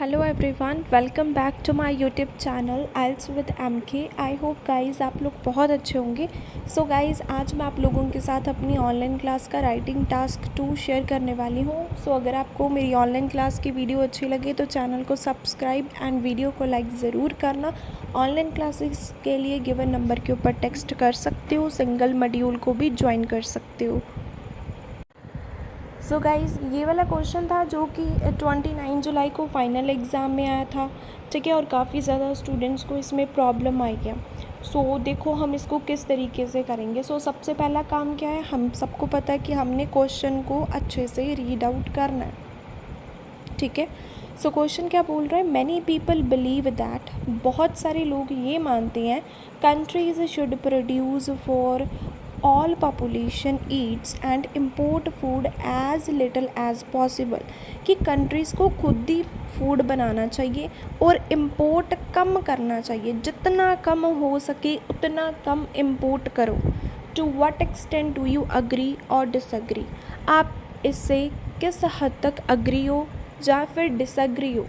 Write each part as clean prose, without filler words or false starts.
Hello everyone, welcome back to my YouTube channel aisles with MK. I hope guys आप लोग बहुत अच्छे होंगे। सो गाइस, आज मैं आप लोगों के साथ अपनी ऑनलाइन क्लास का राइटिंग टास्क 2 शेयर करने वाली हूँ। सो अगर आपको मेरी ऑनलाइन क्लास की वीडियो अच्छी लगे तो चैनल को सब्सक्राइब एंड वीडियो को लाइक ज़रूर करना। ऑनलाइन क्लासेस के लिए गिवन नंबर के ऊपर टेक्स्ट कर सकते हो, सिंगल मॉड्यूल को भी ज्वाइन कर सकते हो। सो गाइज़, ये वाला क्वेश्चन था जो कि 29 जुलाई को फाइनल एग्ज़ाम में आया था, ठीक है। और काफ़ी ज़्यादा स्टूडेंट्स को इसमें प्रॉब्लम आई है। सो देखो हम इसको किस तरीके से करेंगे। सो सबसे पहला काम क्या है, हम सबको पता है कि हमने क्वेश्चन को अच्छे से रीड आउट करना है, ठीक है। सो क्वेश्चन क्या बोल रहा है, मैनी पीपल बिलीव दैट, बहुत सारे लोग ये मानते हैं, countries should produce for all population eats and import food as little as possible, कि कंट्रीज़ को खुद ही फूड बनाना चाहिए और इम्पोर्ट कम करना चाहिए, जितना कम हो सके उतना कम इम्पोर्ट करो। To what extent do you agree और डिसअग्री, आप इससे किस हद तक अग्री हो या फिर डिसअग्री हो।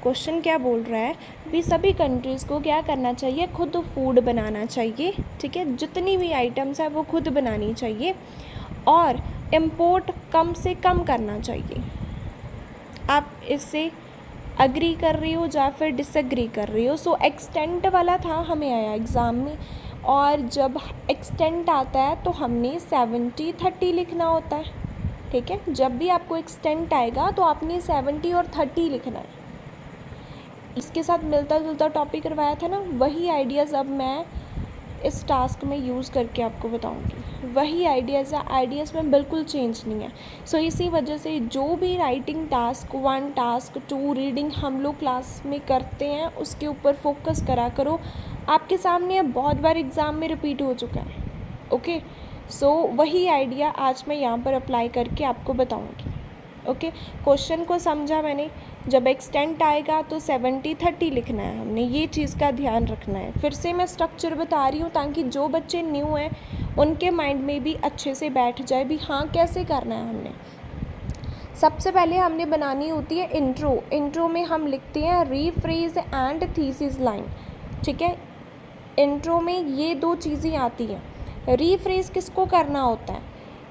क्वेश्चन क्या बोल रहा है भी, सभी कंट्रीज़ को क्या करना चाहिए, खुद फूड बनाना चाहिए, ठीक है। जितनी भी आइटम्स है वो खुद बनानी चाहिए और इम्पोर्ट कम से कम करना चाहिए। आप इससे अग्री कर रही हो या फिर डिसएग्री कर रही हो। सो एक्सटेंट वाला था, हमें आया एग्ज़ाम में, और जब एक्सटेंट आता है तो हमने 70-30 लिखना होता है, ठीक है। जब भी आपको एक्सटेंट आएगा तो आपने 70 और 30 लिखना है। इसके साथ मिलता जुलता टॉपिक करवाया था ना, वही आइडियाज़ अब मैं इस टास्क में यूज़ करके आपको बताऊंगी। वही आइडियाज़ है, आइडियाज़ में बिल्कुल चेंज नहीं है। सो इसी वजह से जो भी राइटिंग टास्क 1, टास्क 2, रीडिंग हम लोग क्लास में करते हैं उसके ऊपर फोकस करा करो। आपके सामने बहुत बार एग्ज़ाम में रिपीट हो चुका है, ओके। सो वही आइडिया आज मैं यहाँ पर अप्लाई करके आपको बताऊँगी, ओके। क्वेश्चन को समझा मैंने, जब एक्सटेंट आएगा तो 70-30 लिखना है, हमने ये चीज़ का ध्यान रखना है। फिर से मैं स्ट्रक्चर बता रही हूँ ताकि जो बच्चे न्यू हैं उनके माइंड में भी अच्छे से बैठ जाए भी हाँ कैसे करना है। हमने सबसे पहले हमने बनानी होती है इंट्रो। इंट्रो में हम लिखते हैं रीफ्रेज एंड थीसिस लाइन, ठीक है। इंट्रो में ये 2 चीज़ें आती हैं। रीफ्रेज किसको करना होता है,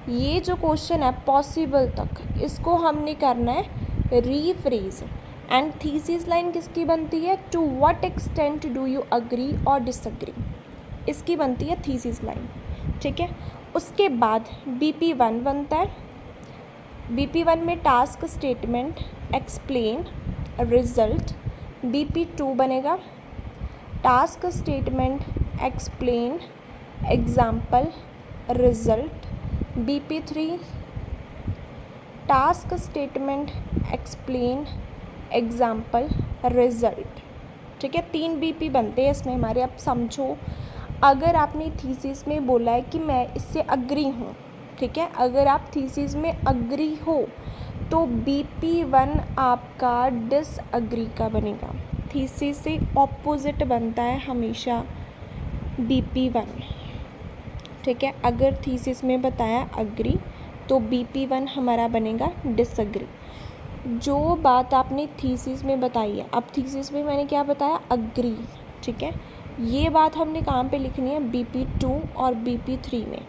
ये जो क्वेश्चन है पॉसिबल तक, इसको हमने करना है रीफ्रेज। एंड थीसिस लाइन किसकी बनती है, to what extent do you agree और डिसअग्री, इसकी बनती है थीसिस लाइन, ठीक है। उसके बाद BP1 बनता है। BP1 में task statement, explain, result. BP2 बनेगा task statement, explain, example, result. BP3 task statement, explain, example, result, ठीक है। 3 BP बनते हैं इसमें हमारे। अब समझो, अगर आपने थीसिस में बोला है कि मैं इससे अग्री हूँ, ठीक है, अगर आप थीसिस में अग्री हो तो BP1 आपका डिसअग्री का बनेगा। थीसिस से ऑपोजिट बनता है हमेशा BP1, ठीक है। अगर थीसिस में बताया अग्री तो BP1 हमारा बनेगा डिसअग्री। जो बात आपने थीसिस में बताई है, अब थीसिस में मैंने क्या बताया, अग्री, ठीक है। ये बात हमने कहाँ पे लिखनी है, BP2 और BP3 में।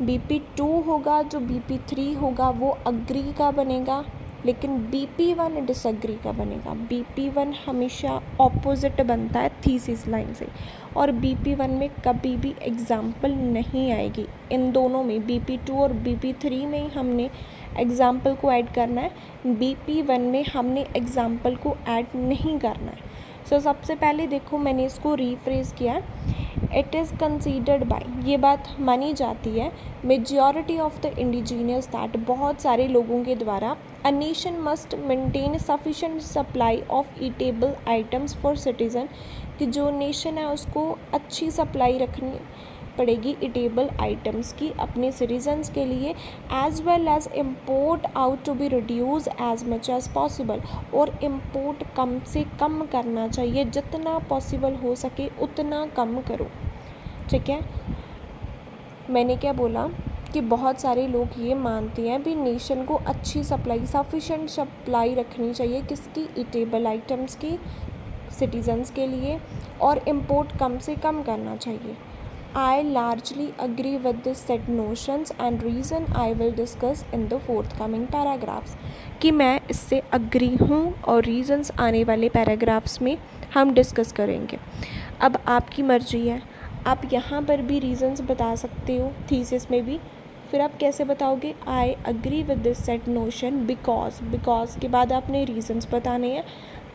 BP2 होगा, जो BP3 होगा वो अग्री का बनेगा, लेकिन BP1 डिसअग्री का बनेगा। BP1 हमेशा ऑपोजिट बनता है थीसिस लाइन से, और BP1 में कभी भी एग्जाम्पल नहीं आएगी। इन दोनों में BP2 और BP3 में ही हमने एग्जाम्पल को ऐड करना है, BP1 में हमने एग्जाम्पल को ऐड नहीं करना है। सो सबसे पहले देखो मैंने इसको रीफ्रेज किया। इट इज़ कंसीडर्ड बाय, ये बात मानी जाती है, majority of the indigenous that, बहुत सारे लोगों के द्वारा, a nation must maintain sufficient supply of eatable items for citizen, कि जो नेशन है उसको अच्छी सप्लाई रखनी पड़ेगी ईटेबल आइटम्स की अपने सिटीजन्स के लिए, as well as import out to be reduce as much as possible, और इम्पोर्ट कम से कम करना चाहिए, जितना पॉसिबल हो सके उतना कम करो, ठीक है। मैंने क्या बोला, कि बहुत सारे लोग ये मानते हैं भी नेशन को अच्छी सप्लाई, सफिशेंट सप्लाई रखनी चाहिए किसकी, ईटेबल आइटम्स की सिटीजन्स के लिए, और इम्पोर्ट कम से कम करना चाहिए। I largely agree with this set notions and reason I will discuss in the forthcoming paragraphs। कि मैं इससे अग्री हूँ और रीजंस आने वाले पैराग्राफ्स में हम डिस्कस करेंगे। अब आपकी मर्जी है, आप यहाँ पर भी रीजंस बता सकते हो थीसिस में भी। फिर आप कैसे बताओगे, I agree with this set notion because के बाद आपने रीजंस बताने हैं।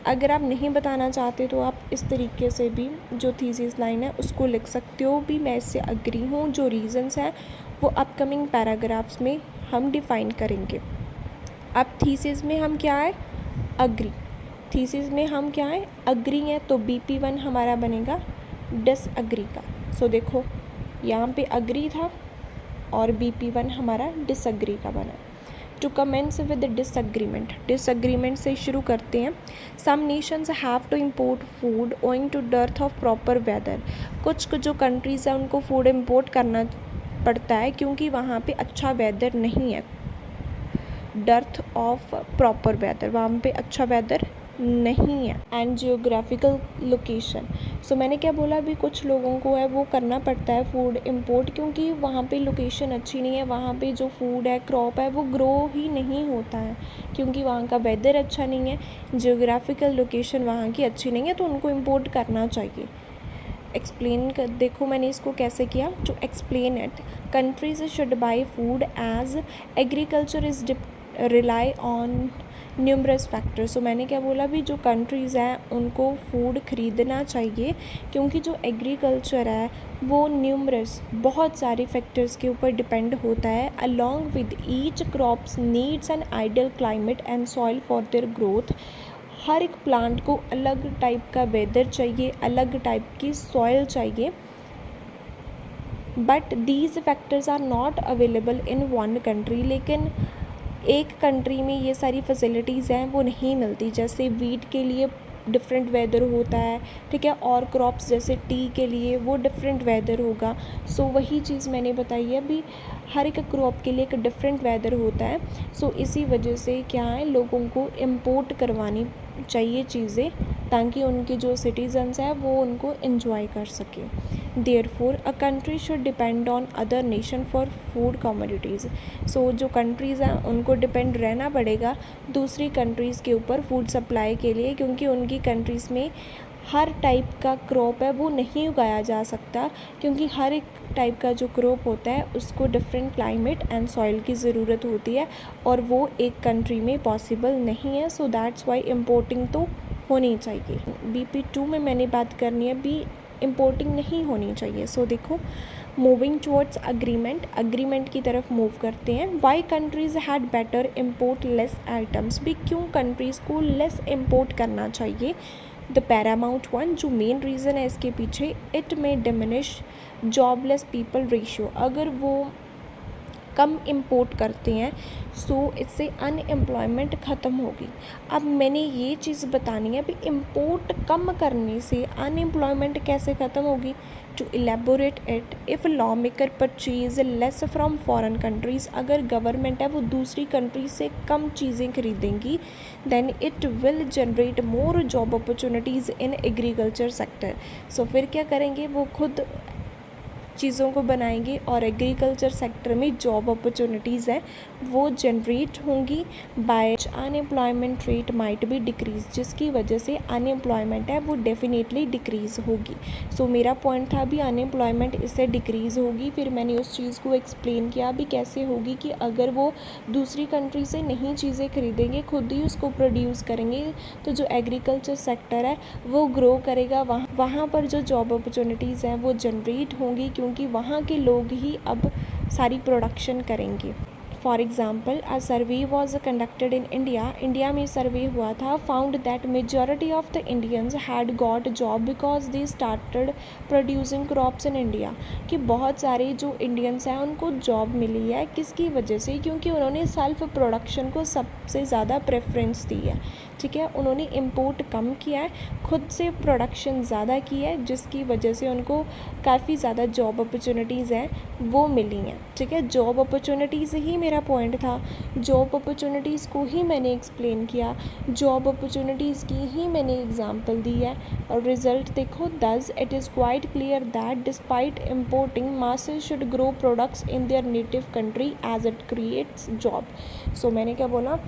अगर आप नहीं बताना चाहते तो आप इस तरीके से भी जो थीसिस लाइन है उसको लिख सकते हो भी, मैं इससे अग्री हूँ। जो रीजंस हैं वो अपकमिंग पैराग्राफ्स में हम डिफ़ाइन करेंगे। अब थीसिस में हम क्या है, अग्री। थीसिस में हम क्या है, अग्री हैं, तो BP1 हमारा बनेगा डिसअग्री का। सो देखो यहाँ पे अग्री था और BP1 हमारा डिसअग्री का बना। टू कमेंस विद डिसअग्रीमेंट से शुरू करते हैं। Some nations have to import food owing to dearth of proper weather. कुछ जो कंट्रीज़ हैं उनको फूड इम्पोर्ट करना पड़ता है क्योंकि वहाँ पे अच्छा वेदर नहीं है। डर्थ ऑफ प्रॉपर वेदर, वहाँ पे अच्छा वेदर नहीं है। एंड जियोग्राफिकल लोकेशन, सो मैंने क्या बोला, अभी कुछ लोगों को है वो करना पड़ता है फूड इंपोर्ट क्योंकि वहाँ पे लोकेशन अच्छी नहीं है, वहाँ पे जो फूड है, क्रॉप है, वो ग्रो ही नहीं होता है क्योंकि वहाँ का वेदर अच्छा नहीं है, जियोग्राफिकल लोकेशन वहाँ की अच्छी नहीं है, तो उनको इम्पोर्ट करना चाहिए। एक्सप्लेन कर देखो मैंने इसको कैसे किया, to explain it, countries should buy food as agriculture is rely on numerous factors. So मैंने क्या बोला भी, जो कंट्रीज़ हैं उनको फूड ख़रीदना चाहिए क्योंकि जो एग्रीकल्चर है वो न्यूमरस बहुत सारे फैक्टर्स के ऊपर डिपेंड होता है। Along with each crops needs an ideal climate and soil for their growth. हर एक प्लांट को अलग टाइप का वेदर चाहिए, अलग टाइप की सॉइल चाहिए, but these factors are not available in one country. लेकिन एक कंट्री में ये सारी फैसिलिटीज़ हैं वो नहीं मिलती। जैसे वीट के लिए डिफरेंट वेदर होता है, ठीक है, और क्रॉप्स जैसे टी के लिए वो डिफरेंट वेदर होगा। सो वही चीज़ मैंने बताई है अभी, हर एक क्रॉप के लिए एक डिफरेंट वेदर होता है। सो इसी वजह से क्या है, लोगों को इम्पोर्ट करवानी चाहिए चीज़ें ताकि उनके जो सिटीजन्स हैं वो उनको एंजॉय कर सकें। Therefore a country should depend on other nation for food commodities. So जो कंट्रीज़ हैं उनको डिपेंड रहना पड़ेगा दूसरी कंट्रीज़ के ऊपर फूड सप्लाई के लिए क्योंकि उनकी कंट्रीज़ में हर टाइप का क्रॉप है वो नहीं उगाया जा सकता क्योंकि हर एक टाइप का जो क्रॉप होता है उसको डिफरेंट क्लाइमेट एंड सॉइल की ज़रूरत होती है और वो एक कंट्री में पॉसिबल नहीं है। सो दैट्स वाई इम्पोर्टिंग तो होनी चाहिए। BP2 में मैंने बात करनी है भी, इम्पोर्टिंग नहीं होनी चाहिए। सो देखो, मूविंग टुवर्ड्स अग्रीमेंट की तरफ मूव करते हैं। Why countries had better import less items, भी क्यों कंट्रीज़ को लेस इम्पोर्ट करना चाहिए। द पैरामाउंट वन, जो मेन रीज़न है इसके पीछे, इट में डिमिनिश जॉबलेस पीपल रेशियो। अगर वो कम इंपोर्ट करते हैं सो इससे अनएम्प्लॉयमेंट ख़त्म होगी। अब मैंने ये चीज़ बतानी है भी, इंपोर्ट कम करने से अनएम्प्लॉयमेंट कैसे ख़त्म होगी। To elaborate it, if law maker purchase less from foreign countries, अगर गवर्नमेंट है वो दूसरी कंट्री से कम चीज़ें खरीदेंगी, then it will generate more job opportunities in agriculture sector. So फिर क्या करेंगे, वो खुद चीज़ों को बनाएंगे और एग्रीकल्चर सेक्टर में जॉब अपॉर्चुनिटीज़ हैं वो जनरेट होंगी। बाय अनएम्प्लॉयमेंट रेट माइट भी डिक्रीज़, जिसकी वजह से अनएम्प्लॉयमेंट है वो डेफिनेटली डिक्रीज़ होगी। सो मेरा पॉइंट था भी अनएम्प्लॉयमेंट इससे डिक्रीज़ होगी। फिर मैंने उस चीज़ को एक्सप्लेन किया भी कैसे होगी कि अगर वो दूसरी कंट्री से नहीं चीज़ें खरीदेंगे, खुद ही उसको प्रोड्यूस करेंगे, तो जो एग्रीकल्चर सेक्टर है वो ग्रो करेगा, वहाँ पर जो जॉब अपॉर्चुनिटीज़ हैं वो जनरेट होंगी क्योंकि वहाँ के लोग ही अब सारी प्रोडक्शन करेंगे। For example, a survey was conducted in India में सर्वे हुआ था, found that majority of the Indians had got job because they started producing crops in India. कि बहुत सारे जो इंडियंस हैं उनको जॉब मिली है, किसकी वजह से, क्योंकि उन्होंने सेल्फ प्रोडक्शन को सबसे ज़्यादा प्रेफरेंस दी है। ठीक है। उन्होंने इम्पोर्ट कम किया है, खुद से प्रोडक्शन ज़्यादा की है, जिसकी वजह से उनको काफ़ी ज़्यादा जॉब अपॉर्चुनिटीज़ हैं वो मिली हैं, ठीक है। जॉब अपॉर्चुनिटीज़ ही मेरा पॉइंट था, जॉब अपॉर्चुनिटीज़ को ही मैंने एक्सप्लेन किया, जॉब अपॉर्चुनिटीज़ की ही मैंने एग्जांपल दी है। और रिज़ल्ट देखो, thus it is quite clear that despite importing masses should grow products in their native country as it creates job. So मैंने क्या बोला,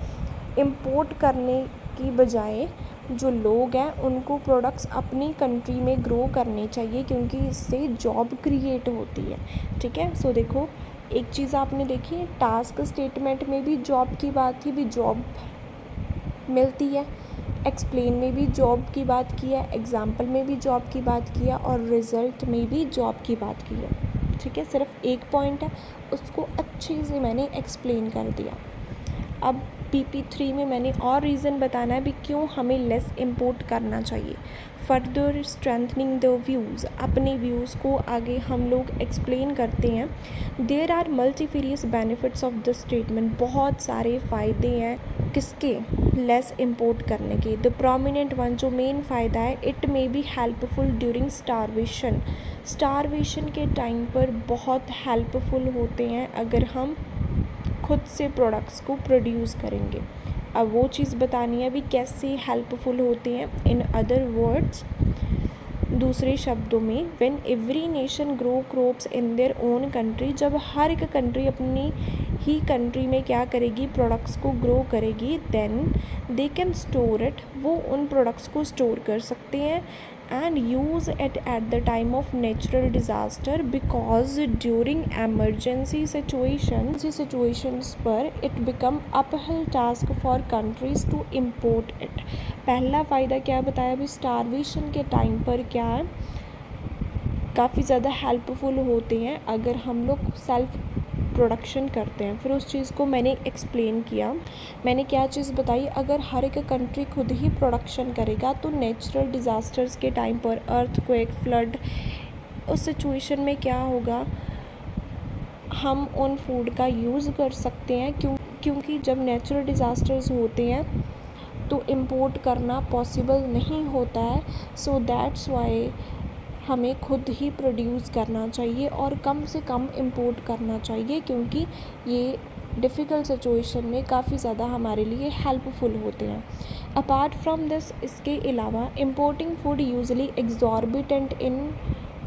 इम्पोर्ट करने की बजाय जो लोग हैं उनको प्रोडक्ट्स अपनी कंट्री में ग्रो करने चाहिए, क्योंकि इससे जॉब क्रिएट होती है, ठीक है। सो देखो, एक चीज़ आपने देखी, टास्क स्टेटमेंट में भी जॉब की बात थी, भी जॉब मिलती है, एक्सप्लेन में भी जॉब की बात की है, एग्जाम्पल में भी जॉब की बात की है, और रिज़ल्ट में भी जॉब की बात की है, ठीक है। सिर्फ एक पॉइंट है, उसको अच्छे से मैंने एक्सप्लेन कर दिया। अब PP3 में मैंने और रीज़न बताना है भी क्यों हमें लेस इम्पोर्ट करना चाहिए। फर्दर स्ट्रेंथनिंग द व्यूज़, अपने व्यूज़ को आगे हम लोग एक्सप्लेन करते हैं। There are multifarious benefits of the statement, बहुत सारे फ़ायदे हैं किसके, लेस इम्पोर्ट करने के। द प्रोमिनेंट वन, जो मेन फ़ायदा है, it may be helpful during starvation, starvation के टाइम पर बहुत हेल्पफुल होते हैं अगर हम खुद से प्रोडक्ट्स को प्रोड्यूस करेंगे। अब वो चीज़ बतानी है भी कैसे हेल्पफुल होते हैं। इन अदर वर्ड्स, दूसरे शब्दों में, when every nation grow crops in their own country, जब हर एक कंट्री अपनी ही कंट्री में क्या करेगी, प्रोडक्ट्स को ग्रो करेगी, then they can store it, वो उन प्रोडक्ट्स को स्टोर कर सकते हैं, and use it at the time of natural disaster, because during emergency situations पर it become uphill task for countries to import it। पहला फ़ायदा क्या बताया भी, स्टारवेशन के टाइम पर क्या है, काफ़ी ज़्यादा हेल्पफुल होते हैं अगर हम लोग सेल्फ प्रोडक्शन करते हैं। फिर उस चीज़ को मैंने एक्सप्लेन किया, मैंने क्या चीज़ बताई, अगर हर एक कंट्री खुद ही प्रोडक्शन करेगा तो नेचुरल डिज़ास्टर्स के टाइम पर, अर्थक्वेक, फ्लड, उस सिचुएशन में क्या होगा, हम उन फूड का यूज़ कर सकते हैं, क्योंकि जब नेचुरल डिज़ास्टर्स होते हैं तो इम्पोर्ट करना पॉसिबल नहीं होता है। सो दैट्स वाई हमें खुद ही प्रोड्यूस करना चाहिए और कम से कम इम्पोर्ट करना चाहिए, क्योंकि ये डिफ़िकल्ट सिचुएशन में काफ़ी ज़्यादा हमारे लिए हेल्पफुल होते हैं। अपार्ट फ्रॉम दिस, इसके अलावा importing food usually exorbitant in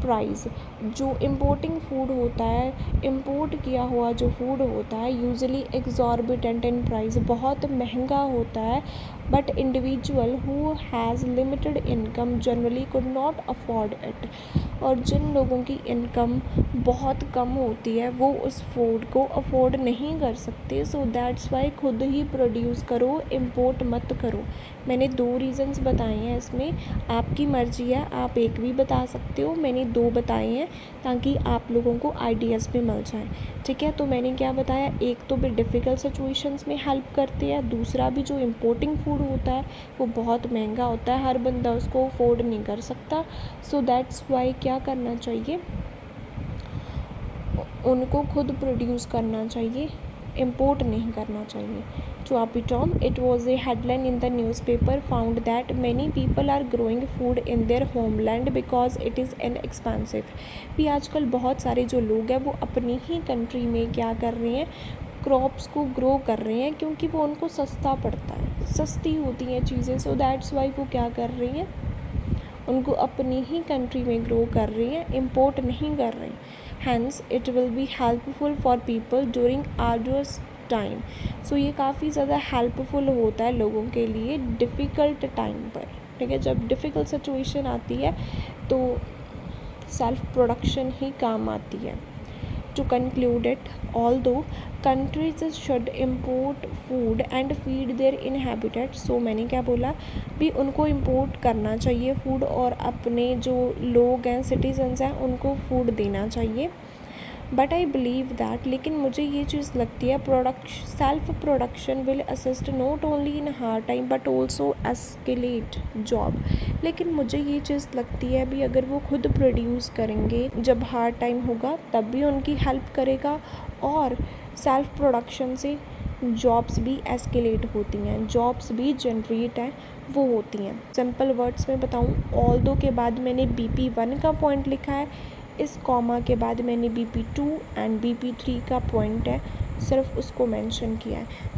price, जो इम्पोर्टिंग फूड होता है, इम्पोर्ट किया हुआ जो फूड होता है, यूजुअली एग्जॉर्बिटेंट इन प्राइस, बहुत महंगा होता है। But individual who has limited income generally could not afford it, और जिन लोगों की इनकम बहुत कम होती है वो उस फूड को अफोर्ड नहीं कर सकते। सो दैट्स वाई खुद ही प्रोड्यूस करो, इम्पोर्ट मत करो। मैंने 2 रीज़न्स बताए हैं इसमें, आपकी मर्ज़ी है, आप एक भी बता सकते हो, मैंने 2 बताए हैं ताकि आप लोगों को आइडियाज़ भी मिल जाए, ठीक है। तो मैंने क्या बताया, एक तो भी डिफ़िकल्ट सिचुएशंस में हेल्प करते हैं, दूसरा भी जो इम्पोर्टिंग फूड होता है वो बहुत महंगा होता है, हर बंदा उसको अफोर्ड नहीं कर सकता। सो दैट्स वाई क्या करना चाहिए, उनको खुद प्रोड्यूस करना चाहिए, इम्पोर्ट नहीं करना चाहिए। Chuapi Tom, it was a headline in the newspaper found that many people are growing food in their homeland because it is inexpensive। भी आजकल बहुत सारे जो लोग हैं वो अपनी ही कंट्री में क्या कर रहे हैं, क्रॉप्स को ग्रो कर रहे हैं, क्योंकि वो उनको सस्ता पड़ता है, सस्ती होती हैं चीज़ें। सो दैट्स वाई वो क्या कर रही हैं, उनको अपनी ही कंट्री में ग्रो कर रही हैं, इम्पोर्ट नहीं कर रहे हैं। Hence it will be helpful for people during arduous time. So ये काफ़ी ज़्यादा हेल्पफुल होता है लोगों के लिए डिफ़िकल्ट टाइम पर, ठीक है। जब डिफ़िकल्ट सिचुएशन आती है तो सेल्फ प्रोडक्शन ही काम आती है। To conclude it, although countries should import food and feed their inhabitants, so मैंने क्या बोला भी, उनको इम्पोर्ट करना चाहिए फूड और अपने जो लोग हैं, सिटीजन्स हैं, उनको फूड देना चाहिए। बट आई बिलीव दैट, लेकिन मुझे ये चीज़ लगती है, self production will assist not only in hard time but also escalate job. लेकिन मुझे ये चीज़ लगती है भी, अगर वो खुद प्रोड्यूस करेंगे जब हार्ड टाइम होगा तब भी उनकी हेल्प करेगा, और सेल्फ प्रोडक्शन से जॉब्स भी एस्केलेट होती हैं, जॉब्स भी जनरेट हैं वो होती हैं। सिंपल वर्ड्स में बताऊँ, ऑल्दो के बाद मैंने BP1 का पॉइंट लिखा है, इस कॉमा के बाद मैंने BP2 एंड BP3 का पॉइंट है सिर्फ उसको मेंशन किया है।